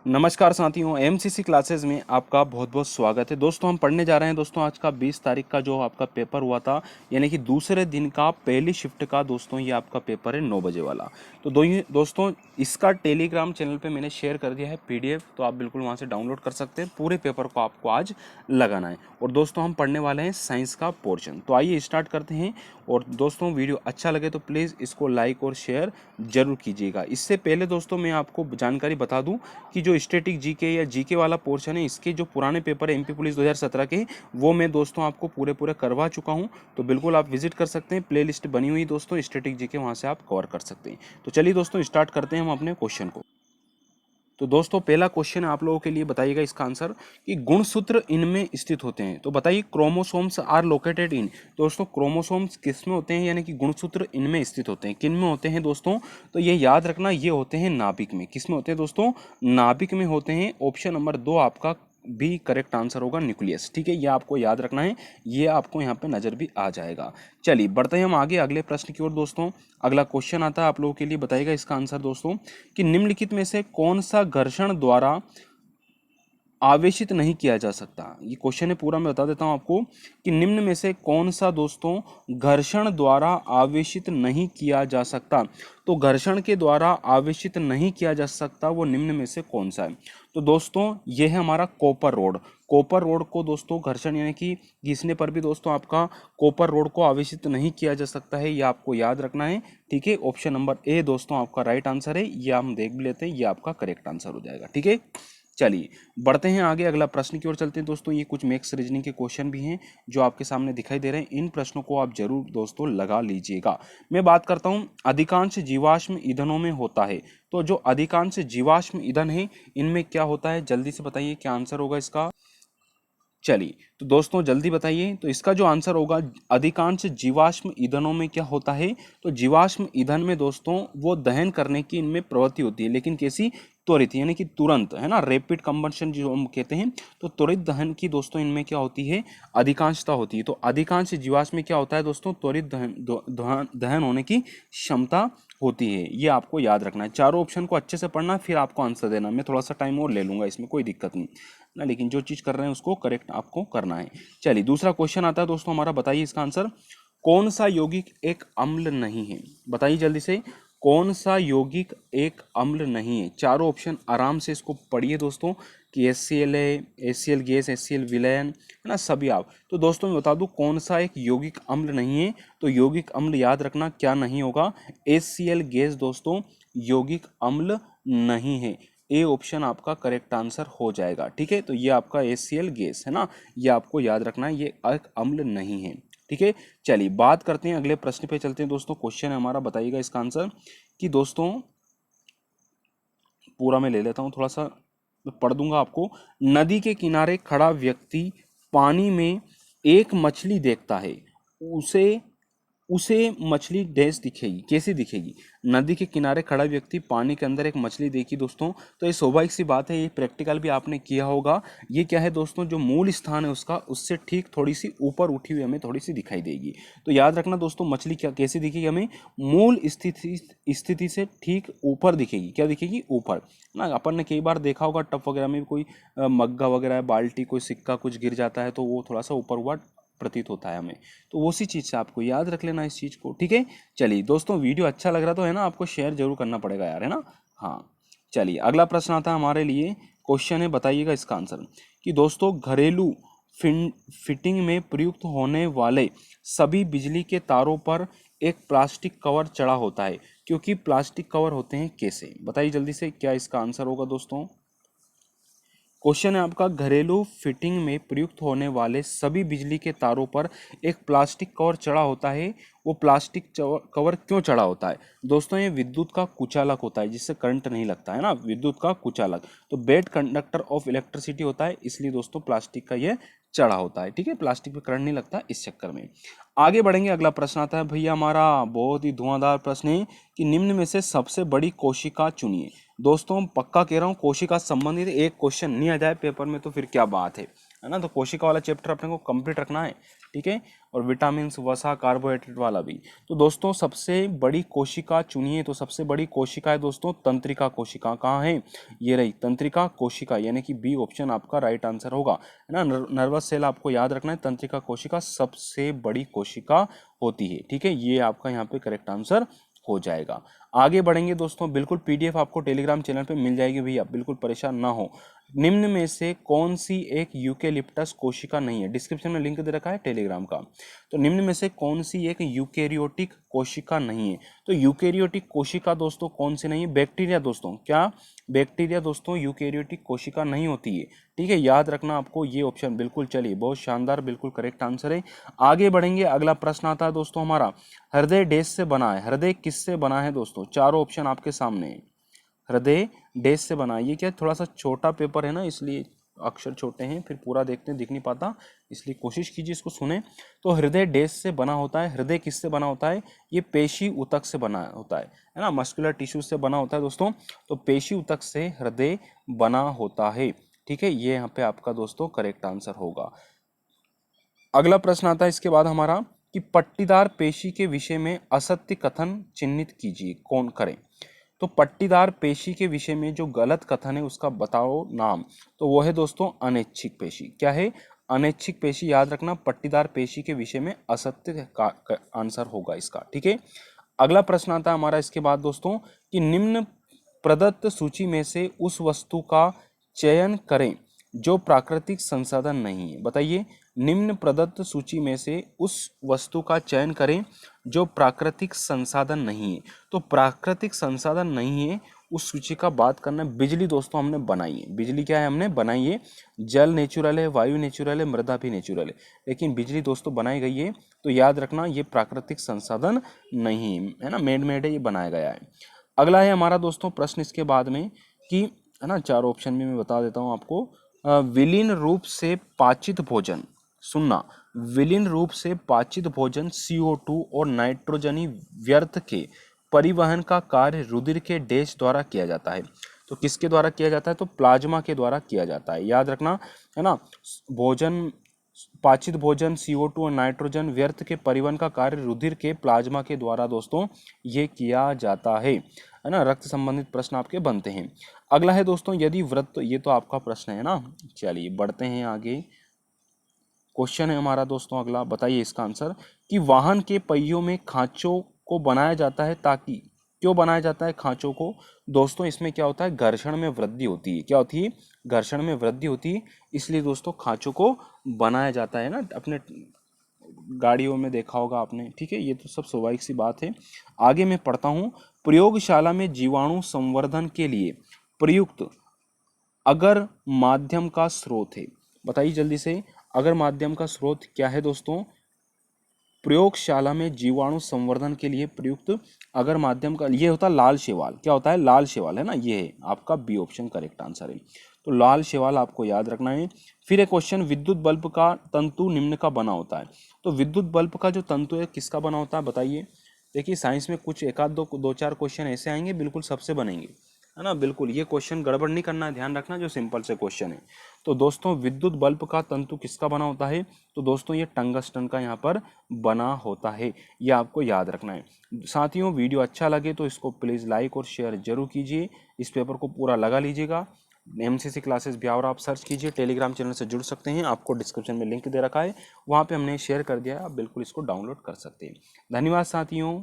नमस्कार साथियों, MCC classes में आपका बहुत बहुत स्वागत है। दोस्तों हम पढ़ने जा रहे हैं दोस्तों आज का 20 तारीख का जो आपका पेपर हुआ था, यानी कि दूसरे दिन का पहली शिफ्ट का दोस्तों ये आपका पेपर है 9 बजे वाला। तो दोस्तों इसका टेलीग्राम चैनल पे मैंने शेयर कर दिया है पीडीएफ, तो आप बिल्कुल वहाँ से डाउनलोड कर सकते हैं। पूरे पेपर को आपको आज लगाना है और दोस्तों हम पढ़ने वाले हैं साइंस का पोर्शन। तो आइए स्टार्ट करते हैं। और दोस्तों वीडियो अच्छा लगे तो प्लीज़ इसको लाइक और शेयर जरूर कीजिएगा। इससे पहले दोस्तों मैं आपको जानकारी बता दूं कि जो स्टैटिक जीके या जीके वाला पोर्शन है, इसके जो पुराने पेपर है एमपी पुलिस 2017 के, वो मैं दोस्तों आपको पूरे करवा चुका हूं। तो बिल्कुल आप विजिट कर सकते हैं, प्लेलिस्ट बनी हुई दोस्तों स्टैटिक जीके, वहां से आप कवर कर सकते हैं। तो चलिए दोस्तों स्टार्ट करते हैं हम अपने क्वेश्चन को। तो दोस्तों पहला क्वेश्चन है आप लोगों के लिए, बताइएगा इसका आंसर कि गुणसूत्र इनमें स्थित होते हैं। तो बताइए क्रोमोसोम्स आर लोकेटेड इन। दोस्तों क्रोमोसोम्स किस में होते हैं, यानी कि गुणसूत्र इनमें स्थित होते हैं। किन में होते हैं दोस्तों? तो ये याद रखना, ये होते हैं नाभिक में। किस में होते हैं दोस्तों? नाभिक में होते हैं। ऑप्शन नंबर 2 आपका भी करेक्ट आंसर होगा, न्यूक्लियस। ठीक है, ये आपको याद रखना है, ये आपको यहाँ पे नजर भी आ जाएगा। चलिए बढ़ते हैं हम आगे अगले प्रश्न की ओर दोस्तों। अगला क्वेश्चन आता है आप लोगों के लिए, बताइएगा इसका आंसर दोस्तों कि निम्नलिखित में से कौन सा घर्षण द्वारा आवेशित नहीं किया जा सकता। ये क्वेश्चन है पूरा, मैं बता देता हूं आपको कि निम्न में से कौन सा दोस्तों घर्षण द्वारा आवेशित नहीं किया जा सकता। तो घर्षण के द्वारा आवेशित नहीं किया जा सकता वो निम्न में से कौन सा है? तो दोस्तों ये है हमारा कॉपर रोड। कॉपर रोड को दोस्तों घर्षण यानी कि घिसने पर भी दोस्तों आपका कॉपर रोड को आवेशित नहीं किया जा सकता है, ये आपको याद रखना है। ठीक है, ऑप्शन नंबर ए दोस्तों आपका राइट आंसर है। ये हम देख भी लेते हैं, ये आपका करेक्ट आंसर हो जाएगा। ठीक है, चलिए बढ़ते हैं आगे, अगला प्रश्न की ओर चलते हैं दोस्तों। ये कुछ मैथ्स रीजनिंग के क्वेश्चन भी हैं जो आपके सामने दिखाई दे रहे हैं। इन प्रश्नों को आप जरूर दोस्तों लगा लीजिएगा। मैं बात करता हूं अधिकांश जीवाश्म ईंधनों में होता है। तो जो अधिकांश जीवाश्म ईंधन है इनमें क्या होता है, जल्दी से बताइए क्या आंसर होगा इसका। चलिए तो दोस्तों जल्दी बताइए। तो इसका जो आंसर होगा, अधिकांश जीवाश्म ईंधनों में क्या होता है? तो जीवाश्म ईंधन में दोस्तों वो दहन करने की इनमें प्रवृत्ति होती है, लेकिन कैसी? त्वरित, यानी कि तुरंत, है ना, रैपिड कंबंशन जो हम कहते हैं। तो त्वरित दहन की दोस्तों इनमें क्या होती है, अधिकांशता होती है। तो अधिकांश जीवाश्म में क्या होता है दोस्तों, त्वरित दहन होने की क्षमता होती है। ये आपको याद रखना है। चारों ऑप्शन को अच्छे से पढ़ना, फिर आपको आंसर देना। मैं थोड़ा सा टाइम और ले लूंगा, इसमें कोई दिक्कत नहीं ना, लेकिन जो चीज कर रहे हैं उसको करेक्ट आपको करना है। चलिए दूसरा क्वेश्चन आता है दोस्तों हमारा, बताइए इसका आंसर। कौन सा यौगिक एक अम्ल नहीं है? बताइए जल्दी से, कौन सा यौगिक एक अम्ल नहीं है? चारों ऑप्शन आराम से इसको पढ़िए दोस्तों कि HCl है, HCl गैस, HCl विलयन, है ना, सभी आप। तो दोस्तों मैं बता दूं कौन सा एक यौगिक अम्ल नहीं है। तो यौगिक अम्ल याद रखना क्या नहीं होगा, HCl गैस दोस्तों यौगिक अम्ल नहीं है। ए ऑप्शन आपका करेक्ट आंसर हो जाएगा। ठीक है, तो ये आपका HCl गैस है ना, ये आपको याद रखना है, ये एक अम्ल नहीं है। ठीक है, चलिए बात करते हैं अगले प्रश्न पे चलते हैं दोस्तों। क्वेश्चन है हमारा, बताइएगा इसका आंसर कि दोस्तों पूरा मैं ले लेता हूं, थोड़ा सा पढ़ दूंगा आपको। नदी के किनारे खड़ा व्यक्ति पानी में एक मछली देखता है, उसे उसे मछली डैश दिखेगी, कैसी दिखेगी? नदी के किनारे खड़ा व्यक्ति पानी के अंदर एक मछली देखी दोस्तों, तो ये स्वाभाविक सी बात है, ये प्रैक्टिकल भी आपने किया होगा। ये क्या है दोस्तों, जो मूल स्थान है उसका, उससे ठीक थोड़ी सी ऊपर उठी हुई हमें थोड़ी सी दिखाई देगी। तो याद रखना दोस्तों, मछली क्या कैसी दिखेगी हमें, मूल स्थिति से ठीक ऊपर दिखेगी। क्या दिखेगी? ऊपर ना। अपन ने कई बार देखा होगा टप वगैरह में कोई मग्गा वगैरह, बाल्टी, कोई सिक्का कुछ गिर जाता है तो वो थोड़ा सा ऊपर हुआ प्रतीत होता है हमें। तो उसी चीज से आपको याद रख लेना इस चीज को। ठीक है, चलिए दोस्तों वीडियो अच्छा लग रहा तो है ना, आपको शेयर जरूर करना पड़ेगा यार, है ना। हाँ चलिए अगला प्रश्न आता है हमारे लिए। क्वेश्चन है, बताइएगा इसका आंसर कि दोस्तों घरेलू फिटिंग में प्रयुक्त होने वाले सभी बिजली के तारों पर एक प्लास्टिक कवर चढ़ा होता है, क्योंकि प्लास्टिक कवर होते हैं कैसे? बताइए जल्दी से क्या इसका आंसर होगा दोस्तों। क्वेश्चन है आपका, घरेलू फिटिंग में प्रयुक्त होने वाले सभी बिजली के तारों पर एक प्लास्टिक कवर चढ़ा होता है। वो प्लास्टिक कवर क्यों चढ़ा होता है दोस्तों? ये विद्युत का कुचालक होता है, जिससे करंट नहीं लगता है ना, विद्युत का कुचालक। तो बेड कंडक्टर ऑफ इलेक्ट्रिसिटी होता है, इसलिए दोस्तों प्लास्टिक का ये चढ़ा होता है। ठीक है, प्लास्टिक पे करंट नहीं लगता इस चक्कर में। आगे बढ़ेंगे, अगला प्रश्न आता है भैया हमारा, बहुत ही धुआंधार प्रश्न है कि निम्न में से सबसे बड़ी कोशिका चुनिए। दोस्तों पक्का कह रहा हूँ, कोशिका संबंधित एक क्वेश्चन नहीं आ जाए पेपर में तो फिर क्या बात है। है ना। तो कोशिका वाला चैप्टर अपने को कंप्लीट रखना है, ठीक है। और विटामिन, वसा, कार्बोहाइड्रेट वाला भी। तो दोस्तों सबसे बड़ी कोशिका चुनिए, तो सबसे बड़ी कोशिका है दोस्तों तंत्रिका कोशिका। कहाँ है, ये रही तंत्रिका कोशिका, यानी कि बी ऑप्शन आपका राइट आंसर होगा, है ना। नर्वस सेल आपको याद रखना है, तंत्रिका कोशिका सबसे बड़ी कोशिका होती है, ठीक है। ये आपका यहाँ पे करेक्ट आंसर हो जाएगा। आगे बढ़ेंगे दोस्तों, बिल्कुल पीडीएफ आपको टेलीग्राम चैनल पे मिल जाएगी भैया, बिल्कुल परेशान ना हो। निम्न में से कौन सी एक यूकेलिप्टस कोशिका नहीं है, डिस्क्रिप्शन में लिंक दे रखा है टेलीग्राम का। तो निम्न में से कौन सी एक यूकेरियोटिक कोशिका नहीं है, तो यूकेरियोटिक कोशिका दोस्तों कौन सी नहीं है, बैक्टीरिया दोस्तों, क्या बैक्टीरिया दोस्तों यूकेरियोटिक कोशिका नहीं होती है, ठीक है। याद रखना आपको ये ऑप्शन, बिल्कुल चलिए बहुत शानदार, बिल्कुल करेक्ट आंसर है। आगे बढ़ेंगे, अगला प्रश्न आता है दोस्तों हमारा, हृदय डैश से बना है, हृदय किससे बना है दोस्तों, चारों ऑप्शन आपके सामने है। हृदय डैश से बना है, ये क्या थोड़ा सा छोटा पेपर है ना, इसलिए अक्षर छोटे हैं, फिर पूरा देखते दिख नहीं पाता, इसलिए कोशिश कीजिए इसको सुने। तो हृदय डैश से बना होता है, हृदय किससे बना होता है, ये पेशी ऊतक से बना होता है ना, मस्कुलर टिश्यू से बना होता है दोस्तों। तो पेशी ऊतक से हृदय बना होता है, ठीक है। ये यहाँ पे आपका दोस्तों करेक्ट आंसर होगा। अगला प्रश्न आता है इसके बाद हमारा कि पट्टीदार पेशी के विषय में असत्य कथन चिन्हित कीजिए, कौन करें। तो पट्टीदार पेशी के विषय में जो गलत कथन है उसका बताओ नाम, तो वो है दोस्तों अनैच्छिक पेशी। क्या है, अनैच्छिक पेशी, याद रखना पट्टीदार पेशी के विषय में असत्य का आंसर होगा इसका, ठीक है। अगला प्रश्न आता है हमारा इसके बाद दोस्तों कि निम्न प्रदत्त सूची में से उस वस्तु का चयन करें जो प्राकृतिक संसाधन नहीं है। बताइए, निम्न प्रदत्त सूची में से उस वस्तु का चयन करें जो प्राकृतिक संसाधन नहीं है। तो प्राकृतिक संसाधन नहीं है उस सूची का बात करना है। बिजली दोस्तों हमने बनाई है, बिजली क्या है, हमने बनाई है। जल नेचुरल है, वायु नेचुरल है, मृदा भी नेचुरल है, लेकिन बिजली दोस्तों बनाई गई है। तो याद रखना ये प्राकृतिक संसाधन नहीं है ना, मेड मेड है, ये बनाया गया है। अगला है हमारा दोस्तों प्रश्न इसके बाद में कि, है ना, चार ऑप्शन भी मैं बता देता हूँ आपको। विलीन रूप से पाचित भोजन, सुनना, विलीन रूप से पाचित भोजन CO2 और नाइट्रोजनी व्यर्थ के परिवहन का कार्य रुधिर के डैश द्वारा किया जाता है। तो किसके द्वारा किया जाता है, तो प्लाज्मा के द्वारा किया जाता है, याद रखना, है ना। भोजन, पाचित भोजन CO2 और नाइट्रोजन व्यर्थ के परिवहन का कार्य रुधिर के प्लाज्मा के द्वारा दोस्तों ये किया जाता है ना। रक्त संबंधित प्रश्न आपके बनते हैं। अगला है दोस्तों, यदि व्रत, ये तो आपका प्रश्न है ना, चलिए बढ़ते हैं आगे। क्वेश्चन है हमारा दोस्तों अगला, बताइए इसका आंसर कि वाहन के पहियों में खांचों को बनाया जाता है ताकि, क्यों बनाया जाता है खांचों को दोस्तों, इसमें क्या होता है, घर्षण में वृद्धि होती है। क्या होती है, घर्षण में वृद्धि होती है, इसलिए दोस्तों खांचों को बनाया जाता है ना। अपने गाड़ियों में देखा होगा आपने, ठीक है, ये तो सब स्वाभाविक सी बात है। आगे मैं पढ़ता हूँ, प्रयोगशाला में जीवाणु संवर्धन के लिए प्रयुक्त अगर माध्यम का स्रोत है। बताइए जल्दी से, अगर माध्यम का स्रोत क्या है दोस्तों, प्रयोगशाला में जीवाणु संवर्धन के लिए प्रयुक्त अगर माध्यम का, ये होता है लाल शैवाल। क्या होता है, लाल शैवाल, है ना, ये है आपका बी ऑप्शन करेक्ट आंसर है। तो लाल शैवाल आपको याद रखना है। फिर एक क्वेश्चन, विद्युत बल्ब का तंतु निम्न का बना होता है। तो विद्युत बल्ब का जो तंतु है किसका बना होता है, बताइए। देखिए साइंस में कुछ एक आध दो चार क्वेश्चन ऐसे आएंगे बिल्कुल सबसे बनेंगे, है ना, बिल्कुल ये क्वेश्चन गड़बड़ नहीं करना है, ध्यान रखना, जो सिंपल से क्वेश्चन है। तो दोस्तों विद्युत बल्ब का तंतु किसका बना होता है, तो दोस्तों ये टंगस्टन का यहाँ पर बना होता है, ये आपको याद रखना है। साथियों वीडियो अच्छा लगे तो इसको प्लीज़ लाइक और शेयर जरूर कीजिए, इस पेपर को पूरा लगा लीजिएगा। MCC क्लासेस ब्यावर आप सर्च कीजिए, टेलीग्राम चैनल से जुड़ सकते हैं, आपको डिस्क्रिप्शन में लिंक दे रखा है, वहाँ पे हमने शेयर कर दिया है, आप बिल्कुल इसको डाउनलोड कर सकते हैं। धन्यवाद साथियों।